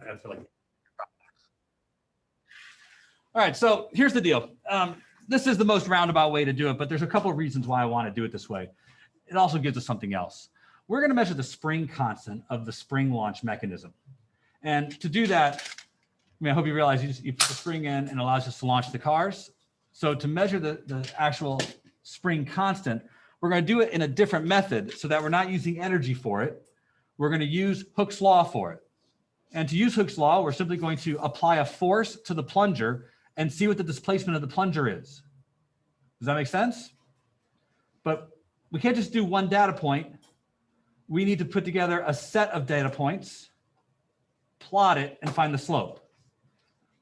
I feel like. All right, so here's the deal. This is the most roundabout way to do it, but there's a couple of reasons why I want to do it this way. It also gives us something else. We're going to measure the spring constant of the spring launch mechanism. And to do that, I mean, I hope you realize you put the spring in and it allows us to launch the cars. So to measure the actual spring constant, we're going to do it in a different method so that we're not using energy for it. We're going to use Hooke's law for it. And to use Hooke's law, we're simply going to apply a force to the plunger and see what the displacement of the plunger is. Does that make sense? But we can't just do one data point. We need to put together a set of data points, plot it, and find the slope.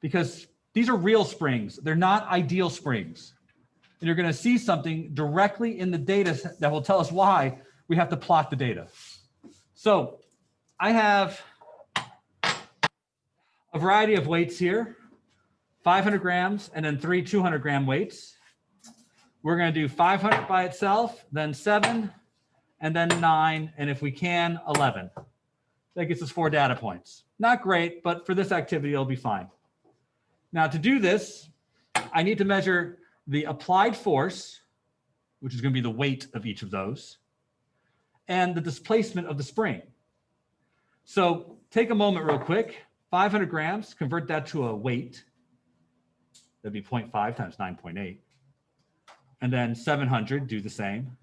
Because these are real springs. They're not ideal springs. And you're going to see something directly in the data that will tell us why we have to plot the data. So I have a variety of weights here, 500 grams, and then 3 200-gram weights. We're going to do 500 by itself, then 7, and then 9, and if we can, 11. That gets us 4 data points. Not great, but for this activity, it'll be fine. Now to do this, I need to measure the applied force, which is going to be the weight of each of those, and the displacement of the spring. So take a moment real quick, 500 grams, convert that to a weight. That'd be 0.5 times 9.8. And then 700, do the same.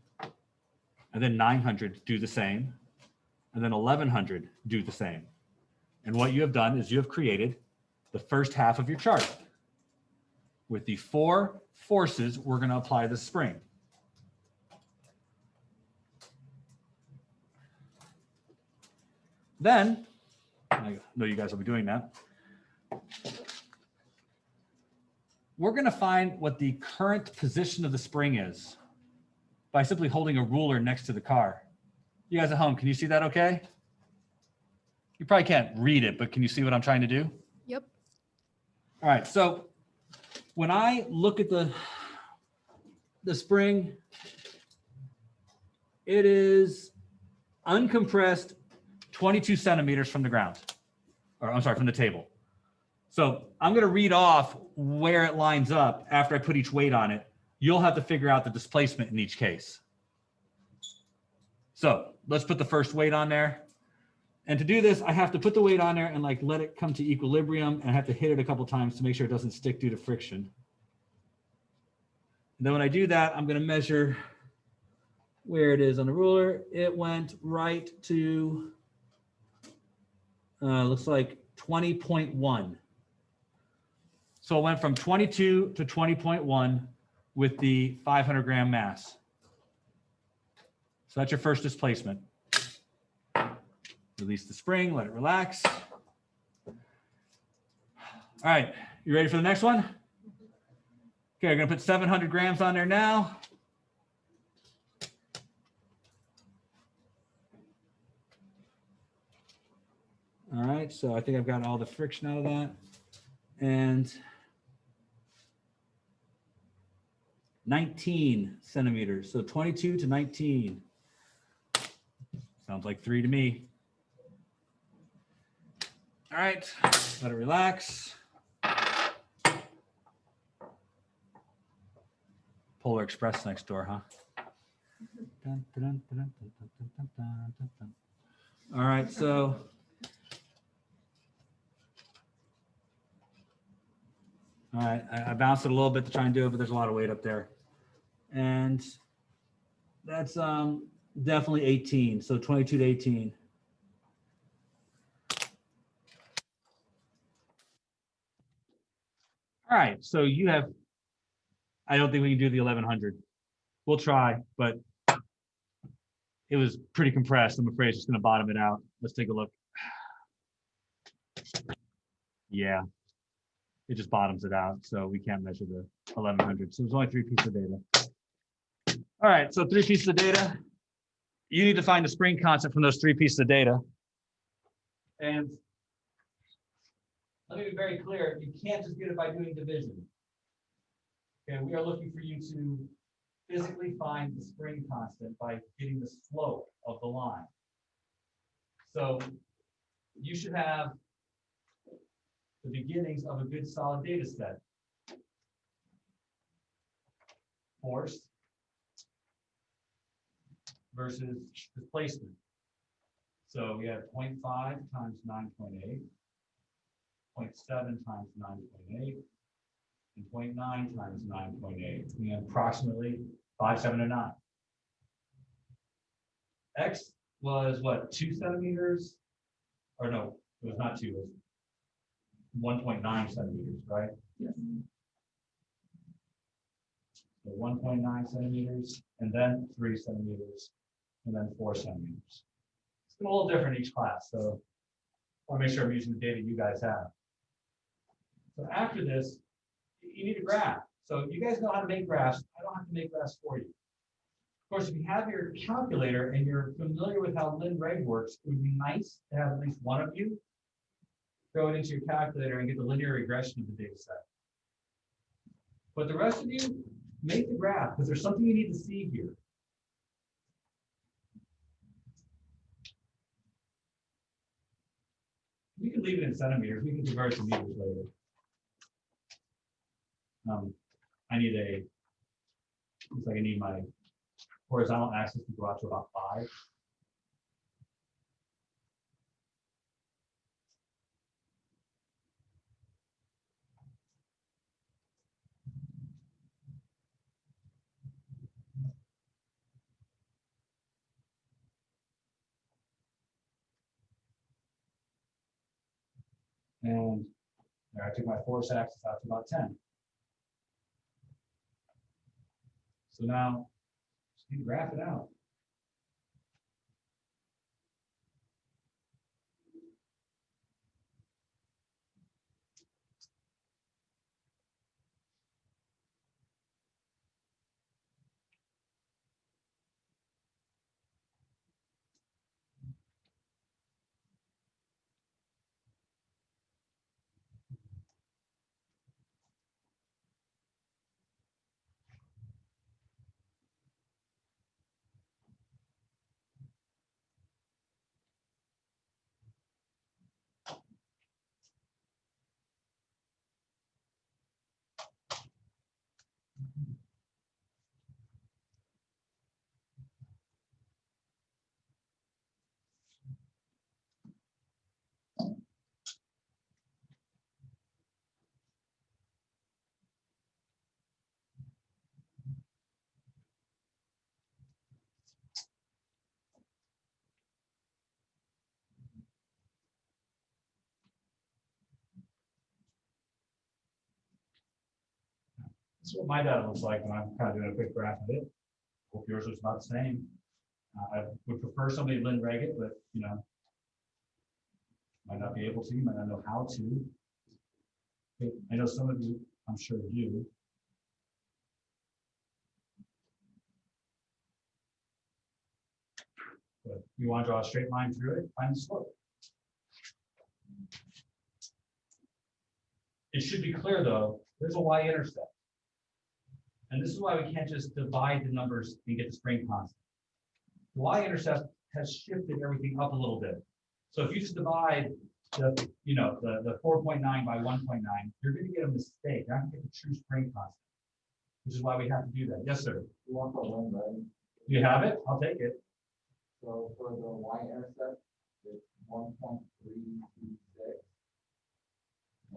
And then 900, do the same. And then 1100, do the same. And what you have done is you have created the first half of your chart with the 4 forces we're going to apply to the spring. Then, I know you guys will be doing that, we're going to find what the current position of the spring is by simply holding a ruler next to the car. You guys at home, can you see that okay? You probably can't read it, but can you see what I'm trying to do? Yep. All right, so when I look at the spring, it is uncompressed 22 centimeters from the ground, or I'm sorry, from the table. So I'm going to read off where it lines up after I put each weight on it. You'll have to figure out the displacement in each case. So let's put the first weight on there. And to do this, I have to put the weight on there and like let it come to equilibrium, and I have to hit it a couple times to make sure it doesn't stick due to friction. And then when I do that, I'm going to measure where it is on the ruler. It went right to, looks like 20.1. So it went from 22 to 20.1 with the 500 gram mass. So that's your first displacement. Release the spring, let it relax. All right, you ready for the next one? Okay, I'm gonna put 700 grams on there now. All right, so I think I've got all the friction out of that. And 19 centimeters, so 22 to 19. Sounds like 3 to me. All right, let it relax. Polar Express next door, huh? All right, so all right, I bounced it a little bit to try and do it, but there's a lot of weight up there. And that's definitely 18, so 22 to 18. All right, so you have, I don't think we can do the 1100. We'll try, but it was pretty compressed. I'm afraid it's just gonna bottom it out. Let's take a look. Yeah, it just bottoms it out, so we can't measure the 1100. So there's only 3 pieces of data. All right, so 3 pieces of data. You need to find the spring constant from those 3 pieces of data. And let me be very clear, you can't just get it by doing division. Okay, we are looking for you to physically find the spring constant by getting the slope of the line. So you should have the beginnings of a good solid data set. Force versus displacement. So we have 0.5 times 9.8, 0.7 times 9.8, and 0.9 times 9.8. We have approximately 5, 7, and 9. X was what, 2 centimeters? Or no, it was not 2, it was 1.9 centimeters, right? Yes. So 1.9 centimeters, and then 3 centimeters, and then 4 centimeters. It's a little different each class, so I want to make sure I'm using the data you guys have. So after this, you need a graph. So you guys know how to make graphs. I don't have to make graphs for you. Of course, if you have your calculator and you're familiar with how lin-reg works, it would be nice to have at least one of you throw it into your calculator and get the linear regression of the data set. But the rest of you, make the graph, because there's something you need to see here. We can leave it in centimeters. We can convert it to meters later. I need looks like I need my horizontal axis to go out to about 5. And there, I took my force axis out to about 10. So now, just need to graph it out. This is what my data looks like when I'm kind of doing a quick graph of it. Hope yours looks about the same. I would prefer somebody lin-reg it, but you know, might not be able to, might not know how to. But I know some of you, I'm sure, do. But you want to draw a straight line through it, find the slope. It should be clear though, there's a y-intercept. And this is why we can't just divide the numbers and get the spring constant. The y-intercept has shifted everything up a little bit. So if you just divide the 4.9 by 1.9, you're going to get a mistake. You're not going to get the true spring constant, which is why we have to do that. Yes, sir. You want the one, right? Do you have it? I'll take it. So for the y-intercept, it's 1.326.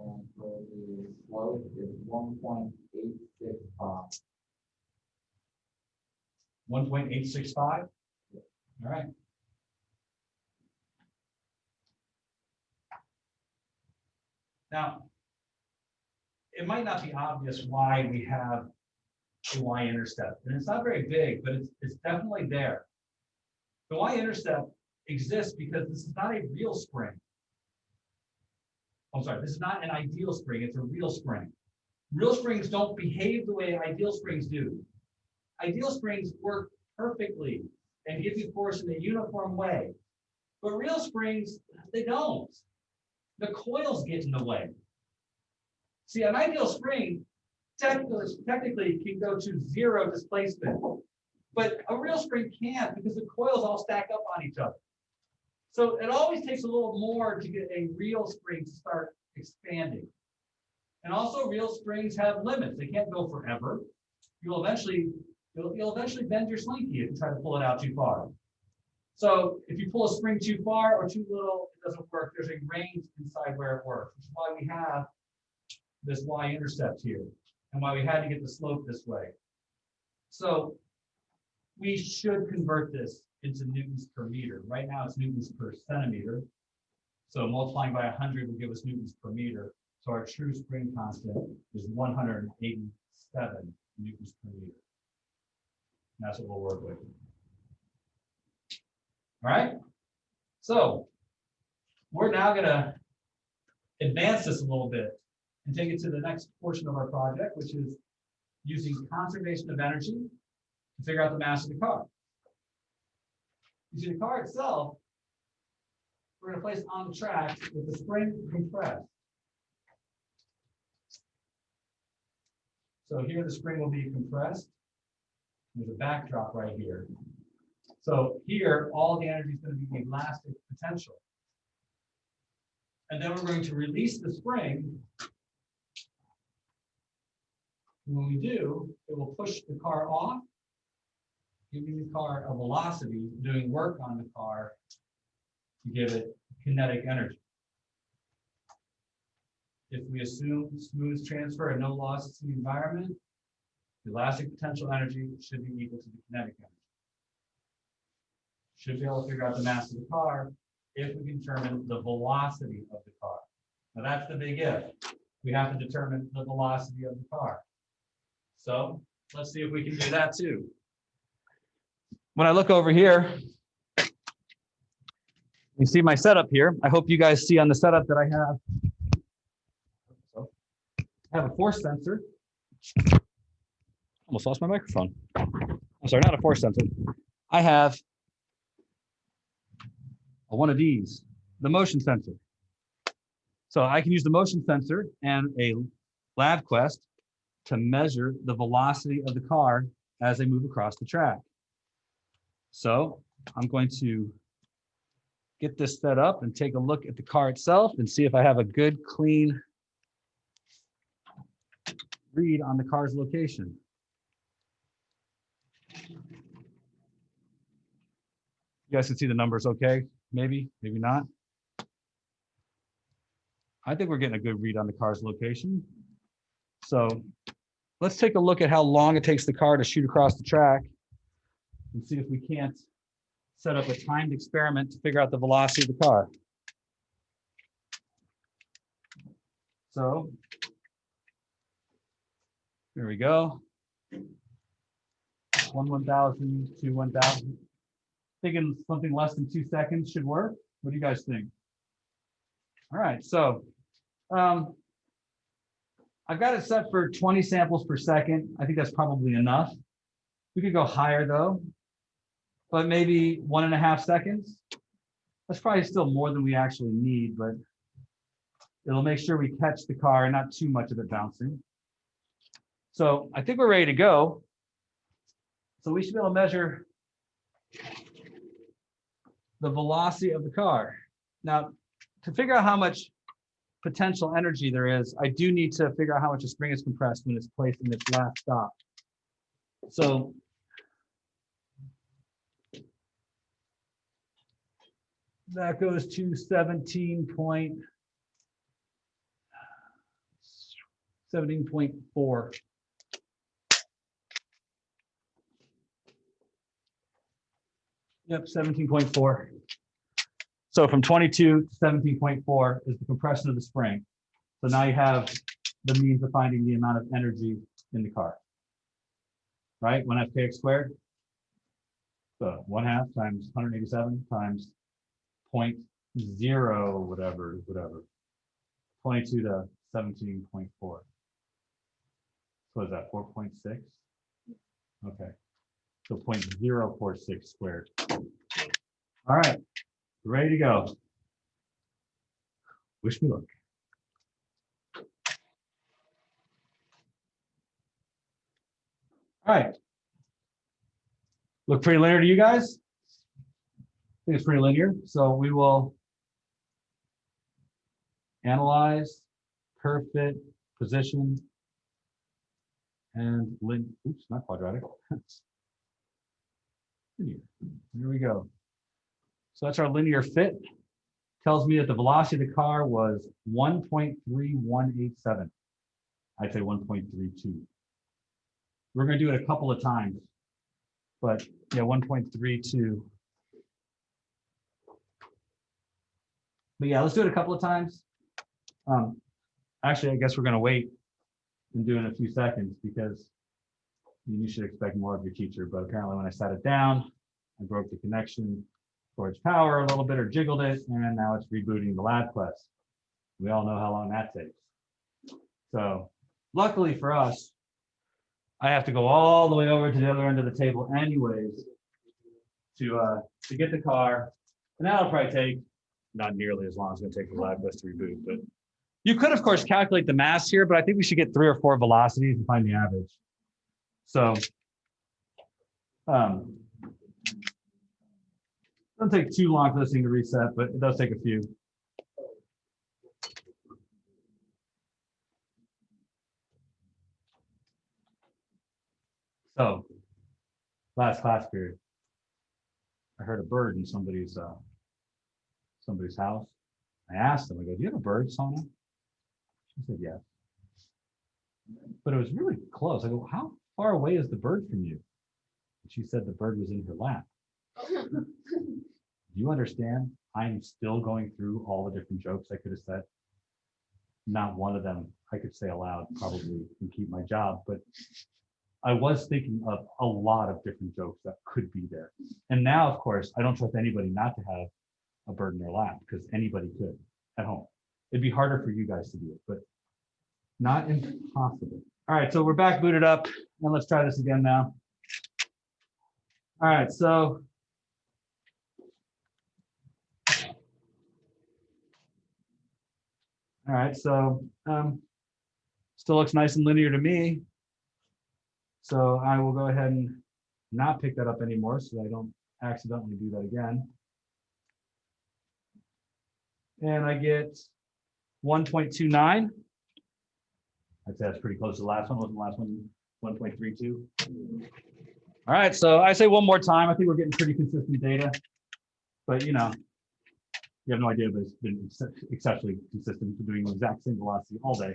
And for the slope, it's 1.865. 1.865? All right. Now, it might not be obvious why we have a y-intercept, and it's not very big, but it's definitely there. The y-intercept exists because this is not a real spring. I'm sorry, this is not an ideal spring, it's a real spring. Real springs don't behave the way ideal springs do. Ideal springs work perfectly and give you force in a uniform way. But real springs, they don't. The coils get in the way. See, an ideal spring technically can go to 0 displacement, but a real spring can't because the coils all stack up on each other. So it always takes a little more to get a real spring to start expanding. And also real springs have limits. They can't go forever. You'll eventually bend your slinky if you try to pull it out too far. So if you pull a spring too far or too little, it doesn't work. There's a range inside where it works, which is why we have this y-intercept here and why we had to get the slope this way. So we should convert this into newtons per meter. Right now it's newtons per centimeter. So multiplying by 100 will give us newtons per meter. So our true spring constant is 187 newtons per meter. And that's what we'll work with. All right. So we're now going to advance this a little bit and take it to the next portion of our project, which is using conservation of energy to figure out the mass of the car. You see the car itself, we're going to place on the track with the spring compressed. So here the spring will be compressed. There's a backdrop right here. So here, all the energy is going to be elastic potential. And then we're going to release the spring. And when we do, it will push the car off, giving the car a velocity, doing work on the car to give it kinetic energy. If we assume smooth transfer and no losses to the environment, the elastic potential energy should be equal to the kinetic energy. Should be able to figure out the mass of the car if we can determine the velocity of the car. Now that's the big if. We have to determine the velocity of the car. So let's see if we can do that too. When I look over here, you see my setup here. I hope you guys see on the setup that I have a force sensor. Almost lost my microphone. I'm sorry, not a force sensor. I have one of these, the motion sensor. So I can use the motion sensor and a LabQuest to measure the velocity of the car as they move across the track. So I'm going to get this set up and take a look at the car itself and see if I have a good, clean read on the car's location. You guys can see the numbers okay? Maybe, maybe not. I think we're getting a good read on the car's location. So let's take a look at how long it takes the car to shoot across the track and see if we can't set up a timed experiment to figure out the velocity of the car. So here we go. 1,000 to 1,000. Thinking something less than 2 seconds should work. What do you guys think? All right, so I've got it set for 20 samples per second. I think that's probably enough. We could go higher though, but maybe 1.5 seconds. That's probably still more than we actually need, but it'll make sure we catch the car and not too much of it bouncing. So I think we're ready to go. So we should be able to measure the velocity of the car. Now, to figure out how much potential energy there is, I do need to figure out how much the spring is compressed when it's placed in its last stop. So that goes to 17.4. Yep, 17.4. So from 22 to 17.4 is the compression of the spring. So now you have the means of finding the amount of energy in the car. Right? 1/2 kx squared. So 1/2 times 187 times 0.0 whatever. 22 to 17.4. So is that 4.6? Okay. So 0.046 squared. All right, ready to go. Wish me luck. All right. Look pretty linear to you guys? I think it's pretty linear. So we will analyze curve fit, position, and oops, not quadratic. Linear. There we go. So that's our linear fit. Tells me that the velocity of the car was 1.3187. I'd say 1.32. We're going to do it a couple of times, but yeah, 1.32. But yeah, let's do it a couple of times. Actually, I guess we're going to wait and do it in a few seconds because you should expect more of your teacher. But apparently when I sat it down, I broke the connection towards power a little bit or jiggled it, and now it's rebooting the lab quest. We all know how long that takes. So luckily for us, I have to go all the way over to the other end of the table anyways to get the car. And that'll probably take not nearly as long as it's going to take the lab quest to reboot. But you could, of course, calculate the mass here, but I think we should get 3 or 4 velocities and find the average. So it doesn't take too long for this thing to reset, but it does take a few. So last class period, I heard a bird in somebody's house. I asked them, I go, do you have a bird, Sona? She said, yes. But it was really close. I go, how far away is the bird from you? And she said the bird was in her lap. Do you understand? I'm still going through all the different jokes I could have said. Not one of them I could say aloud, probably, and keep my job. But I was thinking of a lot of different jokes that could be there. And now, of course, I don't trust anybody not to have a bird in their lap because anybody could at home. It'd be harder for you guys to do it, but not impossible. All right, so we're back booted up, and let's try this again now. All right, so still looks nice and linear to me. So I will go ahead and not pick that up anymore so that I don't accidentally do that again. And I get 1.29. I'd say that's pretty close to the last one. Wasn't the last one 1.32? All right, so I say one more time. I think we're getting pretty consistent data, but you know, you have no idea, but it's been exceptionally consistent for doing the exact same velocity all day.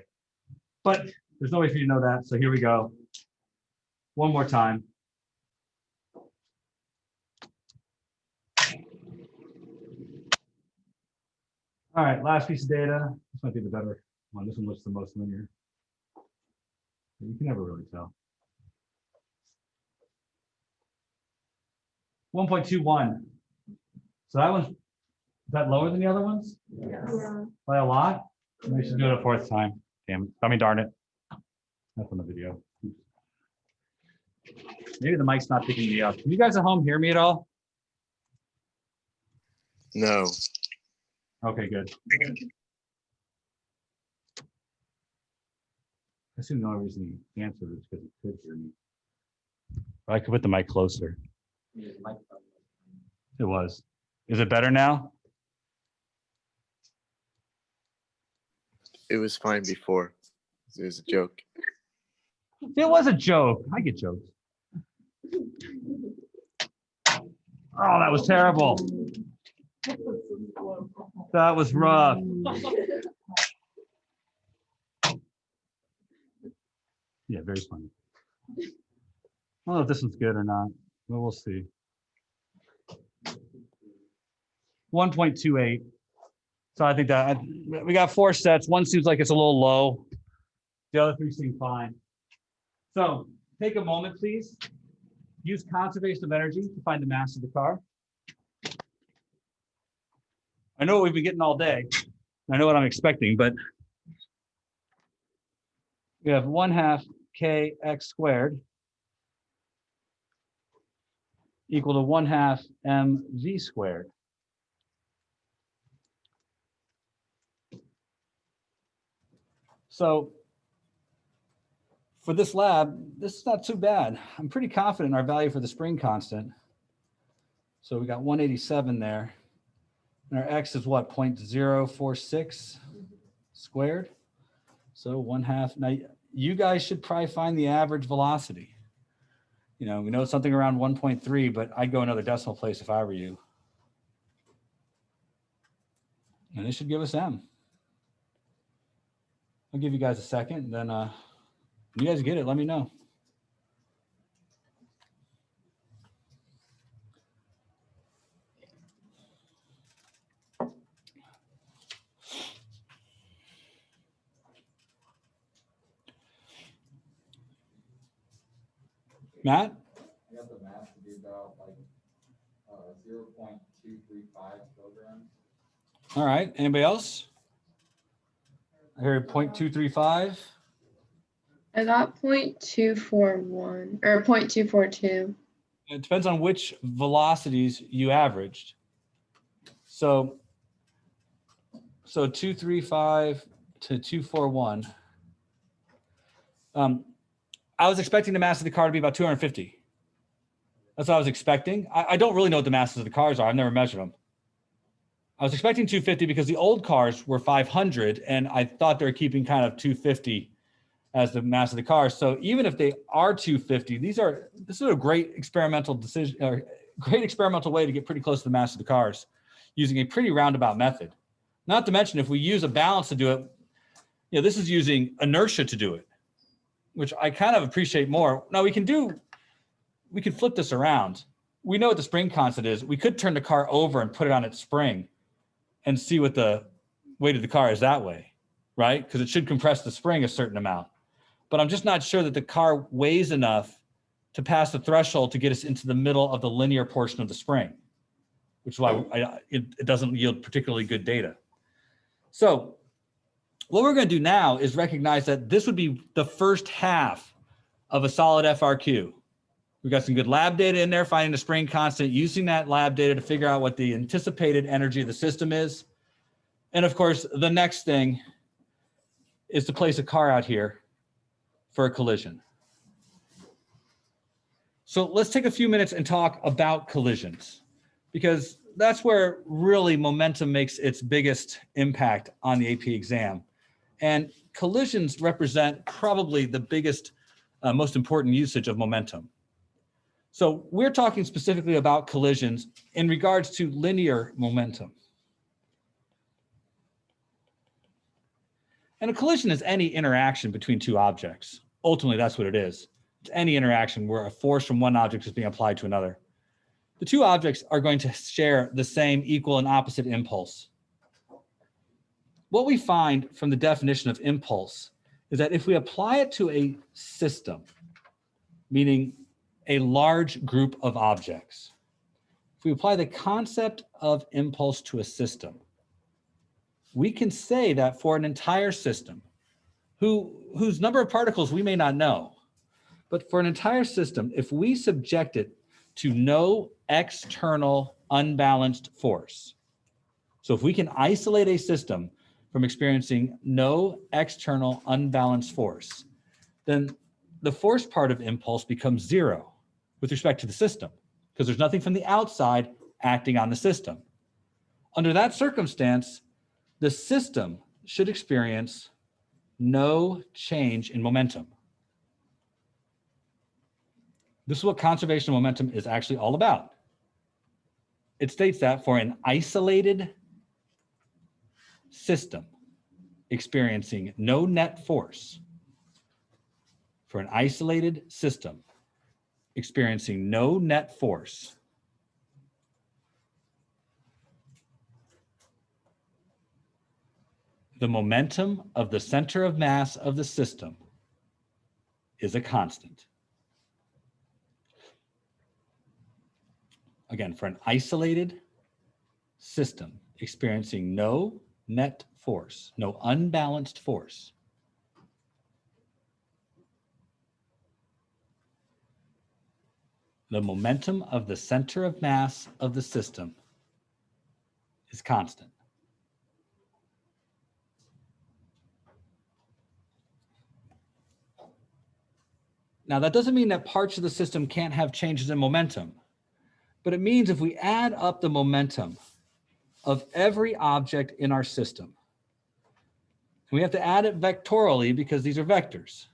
But there's no way for you to know that. So here we go. One more time. All right, last piece of data. This might be the better one. This one looks the most linear. You can never really tell. 1.21. So that one's, is that lower than the other ones? Yeah. By a lot? We should do it a 4th time. Damn, I mean, darn it. That's on the video. Maybe the mic's not picking me up. Can you guys at home hear me at all? No. Okay, good. I assume the only reason he answered is because he could hear me. I could put the mic closer. It was. Is it better now? It was fine before. It was a joke. It was a joke. I get jokes. Oh, that was terrible. That was rough. Yeah, very funny. I don't know if this one's good or not, but we'll see. 1.28. So I think that we got 4 sets. One seems like it's a little low. The other 3 seem fine. So take a moment, please. Use conservation of energy to find the mass of the car. I know what we've been getting all day. I know what I'm expecting, but we have 1/2 kx squared equal to 1/2 mv squared. So for this lab, this is not too bad. I'm pretty confident in our value for the spring constant. So we got 187 there. And our x is what, 0.046 squared? So 1/2. Now, you guys should probably find the average velocity. We know it's something around 1.3, but I'd go another decimal place if I were you. And this should give us M. I'll give you guys a second. Then when you guys get it, let me know. Matt? I got the mass to be about like 0.235 kilograms. All right. Anybody else? I heard 0.235. I got 0.241 or 0.242. It depends on which velocities you averaged. So 235 to 241. I was expecting the mass of the car to be about 250. That's what I was expecting. I don't really know what the masses of the cars are. I've never measured them. I was expecting 250 because the old cars were 500, and I thought they were keeping kind of 250 as the mass of the car. So even if they are 250, this is a great experimental decision, or great experimental way to get pretty close to the mass of the cars using a pretty roundabout method. Not to mention, if we use a balance to do it, this is using inertia to do it, which I kind of appreciate more. Now we can flip this around. We know what the spring constant is. We could turn the car over and put it on its spring and see what the weight of the car is that way, right? Because it should compress the spring a certain amount. But I'm just not sure that the car weighs enough to pass the threshold to get us into the middle of the linear portion of the spring, which is why it doesn't yield particularly good data. So what we're going to do now is recognize that this would be the first half of a solid FRQ. We've got some good lab data in there, finding the spring constant, using that lab data to figure out what the anticipated energy of the system is. And of course, the next thing is to place a car out here for a collision. So let's take a few minutes and talk about collisions, because that's where really momentum makes its biggest impact on the AP exam. And collisions represent probably the biggest, most important usage of momentum. So we're talking specifically about collisions in regards to linear momentum. And a collision is any interaction between two objects. Ultimately, that's what it is. It's any interaction where a force from one object is being applied to another. The two objects are going to share the same equal and opposite impulse. What we find from the definition of impulse is that if we apply it to a system, meaning a large group of objects, if we apply the concept of impulse to a system, we can say that for an entire system, whose number of particles we may not know, but for an entire system, if we subject it to no external unbalanced force, so if we can isolate a system from experiencing no external unbalanced force, then the force part of impulse becomes zero with respect to the system, because there's nothing from the outside acting on the system. Under that circumstance, the system should experience no change in momentum. This is what conservation of momentum is actually all about. It states that for an isolated system experiencing no net force, for an isolated system experiencing no net force, the momentum of the center of mass of the system is a constant. Again, for an isolated system experiencing no net force, no unbalanced force, the momentum of the center of mass of the system is constant. Now, that doesn't mean that parts of the system can't have changes in momentum, but it means if we add up the momentum of every object in our system, We have to add it vectorially because these are vectors.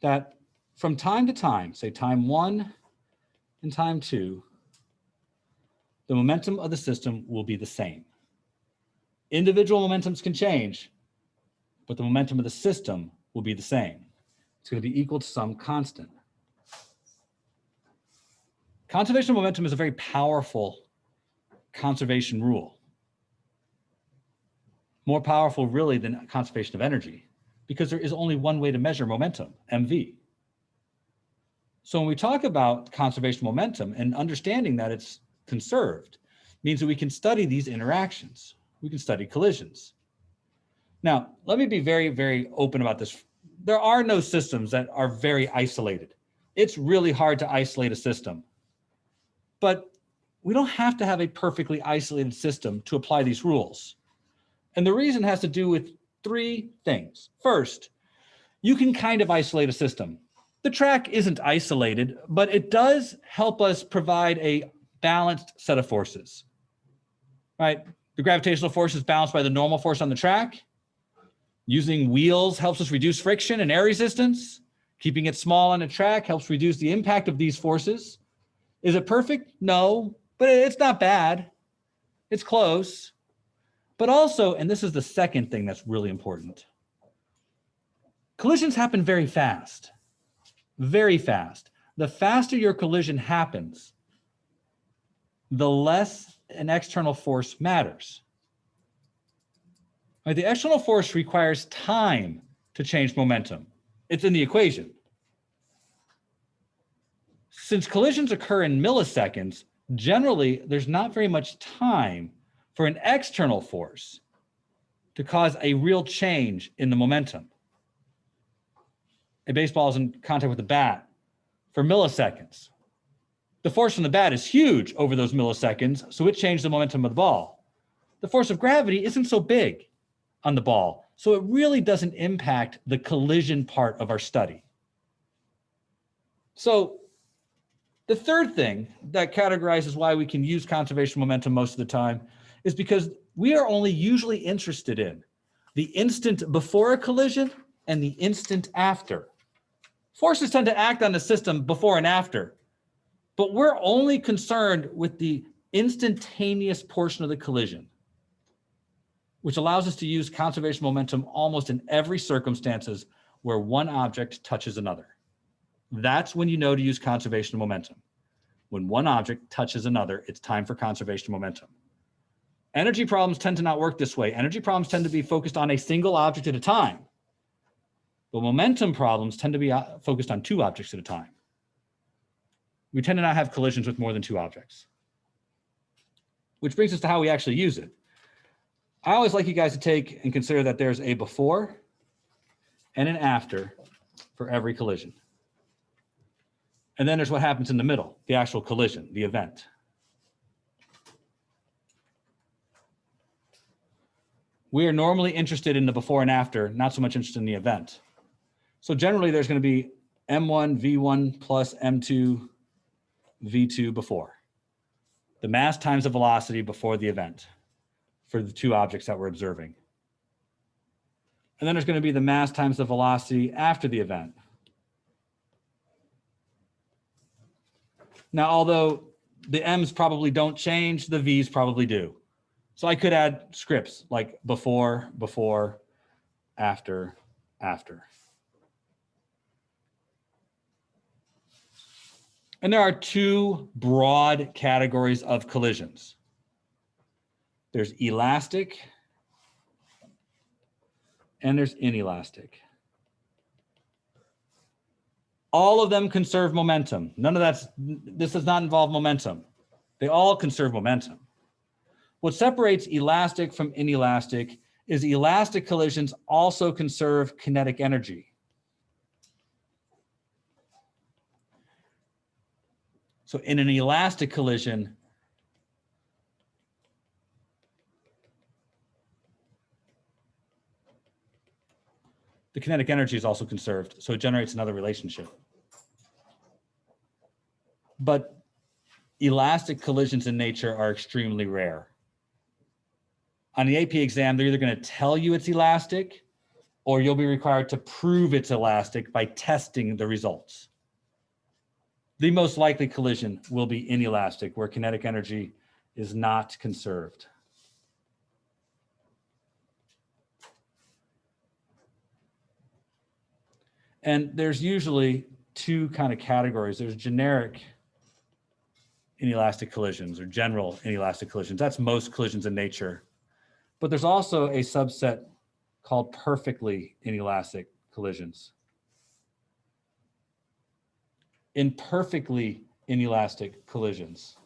That from time to time, say time 1 and time 2, the momentum of the system will be the same. Individual momentums can change, but the momentum of the system will be the same. It's going to be equal to some constant. Conservation of momentum is a very powerful conservation rule. More powerful really than conservation of energy, because there is only one way to measure momentum, mv. So when we talk about conservation of momentum and understanding that it's conserved, means that we can study these interactions. We can study collisions. Now, let me be very, very open about this. There are no systems that are very isolated. It's really hard to isolate a system. But we don't have to have a perfectly isolated system to apply these rules. And the reason has to do with 3 things. First, you can kind of isolate a system. The track isn't isolated, but it does help us provide a balanced set of forces, right? The gravitational force is balanced by the normal force on the track. Using wheels helps us reduce friction and air resistance. Keeping it small on the track helps reduce the impact of these forces. Is it perfect? No, but it's not bad. It's close. But also, and this is the second thing that's really important, collisions happen very fast, very fast. The faster your collision happens, the less an external force matters. Right, the external force requires time to change momentum. It's in the equation. Since collisions occur in milliseconds, generally there's not very much time for an external force to cause a real change in the momentum. A baseball is in contact with the bat for milliseconds. The force from the bat is huge over those milliseconds, so it changed the momentum of the ball. The force of gravity isn't so big on the ball, so it really doesn't impact the collision part of our study. So the third thing that categorizes why we can use conservation momentum most of the time is because we are only usually interested in the instant before a collision and the instant after. Forces tend to act on the system before and after, but we're only concerned with the instantaneous portion of the collision, which allows us to use conservation momentum almost in every circumstances where one object touches another. That's when you know to use conservation momentum. When one object touches another, it's time for conservation momentum. Energy problems tend to not work this way. Energy problems tend to be focused on a single object at a time. But momentum problems tend to be focused on 2 objects at a time. We tend to not have collisions with more than 2 objects. Which brings us to how we actually use it. I always like you guys to take and consider that there's a before and an after for every collision. And then there's what happens in the middle, the actual collision, the event. We are normally interested in the before and after, not so much interested in the event. So generally there's going to be M1, V1 plus M2, V2 before. The mass times the velocity before the event for the 2 objects that we're observing. And then there's going to be the mass times the velocity after the event. Now, although the M's probably don't change, the V's probably do. So I could add scripts like before, before, after, after. And there are 2 broad categories of collisions. There's elastic and there's inelastic. All of them conserve momentum. This does not involve momentum. They all conserve momentum. What separates elastic from inelastic is elastic collisions also conserve kinetic energy. So in an elastic collision, the kinetic energy is also conserved, so it generates another relationship. but elastic collisions in nature are extremely rare. On the AP exam, they're either going to tell you it's elastic, or you'll be required to prove it's elastic by testing the results. The most likely collision will be inelastic, where kinetic energy is not conserved. And there's usually two kind of categories. There's generic inelastic collisions or general inelastic collisions. That's most collisions in nature. But there's also a subset called perfectly inelastic collisions. In perfectly inelastic collisions,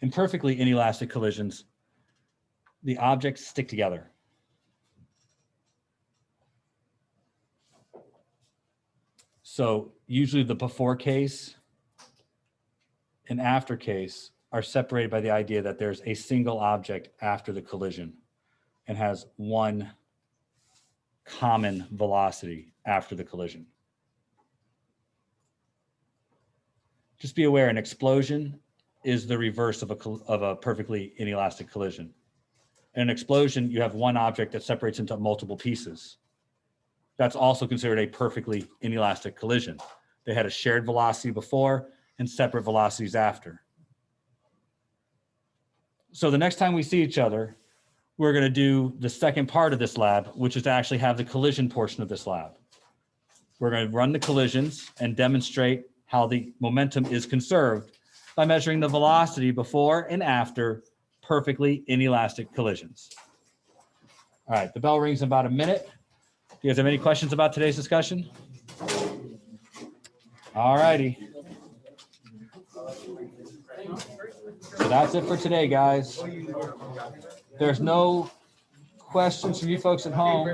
in perfectly inelastic collisions, the objects stick together. So usually the before case and after case are separated by the idea that there's a single object after the collision and has one common velocity after the collision. Just be aware, an explosion is the reverse of a perfectly inelastic collision. In an explosion, you have one object that separates into multiple pieces. That's also considered a perfectly inelastic collision. They had a shared velocity before and separate velocities after. So the next time we see each other, we're going to do the second part of this lab, which is to actually have the collision portion of this lab. We're going to run the collisions and demonstrate how the momentum is conserved by measuring the velocity before and after perfectly inelastic collisions. All right, the bell rings in about a minute. Do you guys have any questions about today's discussion? All righty. So that's it for today, guys. There's no questions from you folks at home.